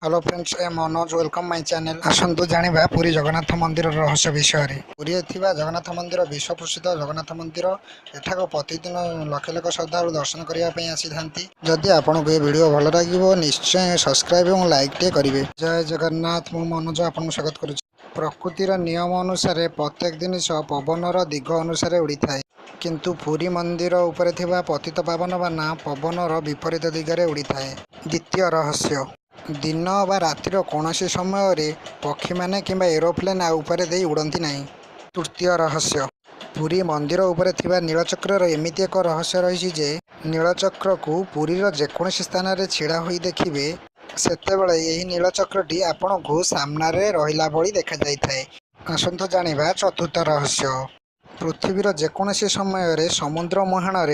Hello friends, I am Manoj. Welcome my channel. आसंतु जानिबा पुरी जगन्नाथ मंदिर रहस्य विषय। पुरी थिबा जगन्नाथ मंदिर विश्व प्रसिद्ध जगन्नाथ मंदिर। एठाको प्रतिदिन लक्ष लक्ष श्रद्धालु दर्शन करने ପାଇଁ ଆସିଥାନ୍ତି। जदि आपनको ये वीडियो भल लागिवो निश्चय सब्सक्राइब और लाइक टे करिवे। जय जगन्नाथ। मु मनोज आपनको स्वागत करूछि। प्रकृतिर नियम अनुसार प्रत्येक जिनिष पवनर दिग अनुसार उड़ी थाए, किंतु पुरी मंदिर उपरे थिबा पतित पावन बाना पवनर विपरीत दिगरे उड़ी थाए। द्वितीय रहस्य, दिन बा रातिर कौनसी समय पक्षी माने किंबा एरोप्लेन उपरे दे उड़ती नहीं। तृतीय रहस्य, पुरी मंदिर उपरे थिबा नीलचक्र एमिति एक रहस्य रही जे नीलचक्र को पुरीर जेकोसी स्थान रे छिड़ा होई देखिबे सेतेबेले एही नीलचक्रटी आपण को सामना रे रहिला भली देखा जाई थाए। आसंतु जानिबा चतुर्थ रहस्य, पृथ्वीर जेकोसी समय समुद्र मुहाण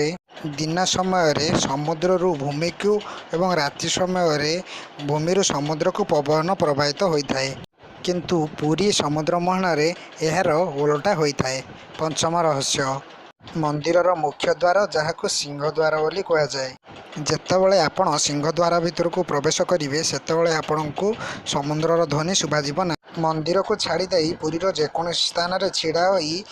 दिन समय समुद्र भूमि को एवं राति समय भूमि समुद्र को पवन प्रवाहित होता है, किंतु पुरी समुद्र मुहाण यार उल्टा होता है। पंचम रहस्य, मंदिरर मुख्य द्वार जहाँ सिंह द्वार बोली कह जाए। जेतेबेले आपण सिंह द्वार भितर को प्रवेश करेंगे सेतेबेले आपण को समुद्रर ध्वनि शुभाजिब ना। मंदिर को छाड़ी दे पुरीर जेकोसी स्थान रे छिड़ा होई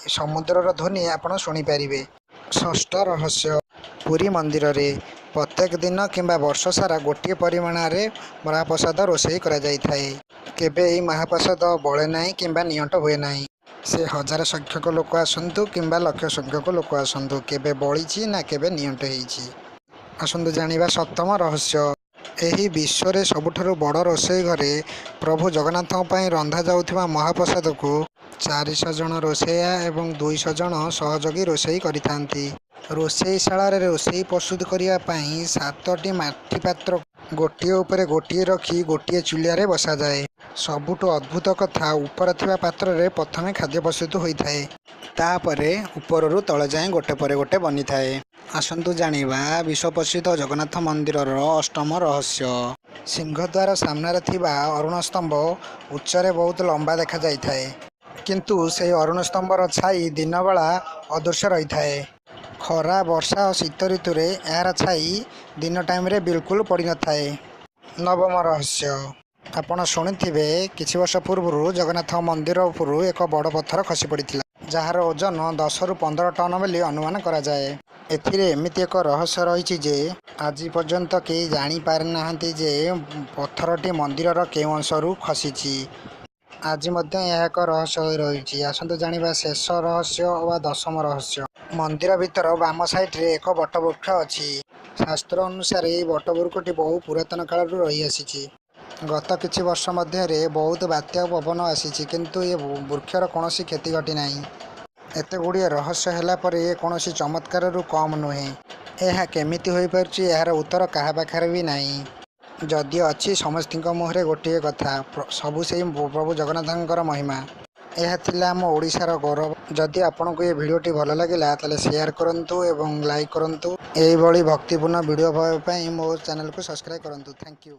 समुद्रर ध्वनि आपण शुणी पारिबे। षष्ठ रहस्य, पुरी मंदिर रे प्रत्येक दिन किंबा वर्ष सारा गोटे परिमाण रे महाप्रसाद रोषेई करा जाई थाए। केबे एही महाप्रसाद बळे नाही किंबा नियंट हुए नाही। से हजार संख्यक लोक आसतु किंबा लक्ष संख्यक लोक आसतु, केबे बळीची ना केबे नियंट होईची। आसतु जानिबा सप्तम रहस्य, एही विश्व रे सबुठारु बड़ रोषेई घरे प्रभु जगन्नाथ पई रंधा जाउथिबा महाप्रसाद को 400 जन रोषेया एवं 200 जन सहयोगी रोषेई करिथांती। रोषेईशाला रे रोषेई प्रस्तुत करिया पई 7टी माटी पात्र गोटिए उपरे गोटिए रखी गोटिए चुलिया रे बसा जाए। सबुठु अद्भुत कथा, ऊपर थिबा पात्र रे प्रथमे खाद्य प्रस्तुत होइथाए, तापरे उपररु तळे जाए गोटे परे गोटे बनी थाए। आसंतु जानिबा विश्व प्रसिद्ध जगन्नाथ मंदिरर अष्टम रहस्य, सिंहद्वार सामने थिबा अरुण स्तंभ उच्चरे बहुत लंबा देखा जाई थाए, किंतु से अरुण स्तंभर छाई दिन बेला अदृश्य रही थाए। खरा वर्षा और शीत ऋतु रे यार छाई दिन टाइम रे बिल्कुल पड़ी न थाए। नवम रहस्य, आपण शुणिथिबे किछि वर्ष पूर्व जगन्नाथ मंदिर उपरु एक बड़ पत्थर खसी पड़िथिला, जार ओजन 10 रु 15 टन बोली अनुमान करा जाए। एथिरे एमिति एक रहस्य रही जे आज पर्यंत केही जानी पारि नाहंती जे पत्थरटी मंदिरर केउ अंशरू खसीची। आज मध्य यह एक रहस्य रही। आसंतु जानिबा शेष रहस्य वा दशम रहस्य, मंदिर भीतर बाम साइड रे एक बटवृक्ष अच्छी। शास्त्र अनुसार यह बटवृक्षटी बहु पुरातन काल रही आसी। गत किछि वर्ष मध्य बहुत बात्या पवन आसी, किंतु ये वृक्षर कौन क्षति घटी ना। एत गुड़िए रहस्य है पर ये कौन चमत्कार कम नुहे। यह केमिति होई पारुछि यार उत्तर कहा पाखरे भी नहीं। जदि अच्छी समस्त मुहरे गोटे कथा, सबु से प्रभु जगन्नाथ महिमा। यह थिला आम ओडिशार गौरव। जदि आपको ये भिडियोटी भल लगिला ताले शेयर करंतु एवं लाइक करंतु। एही भली भक्तिपूर्ण वीडियो पाई मो चैनल को सब्सक्राइब करंतु। Thank you.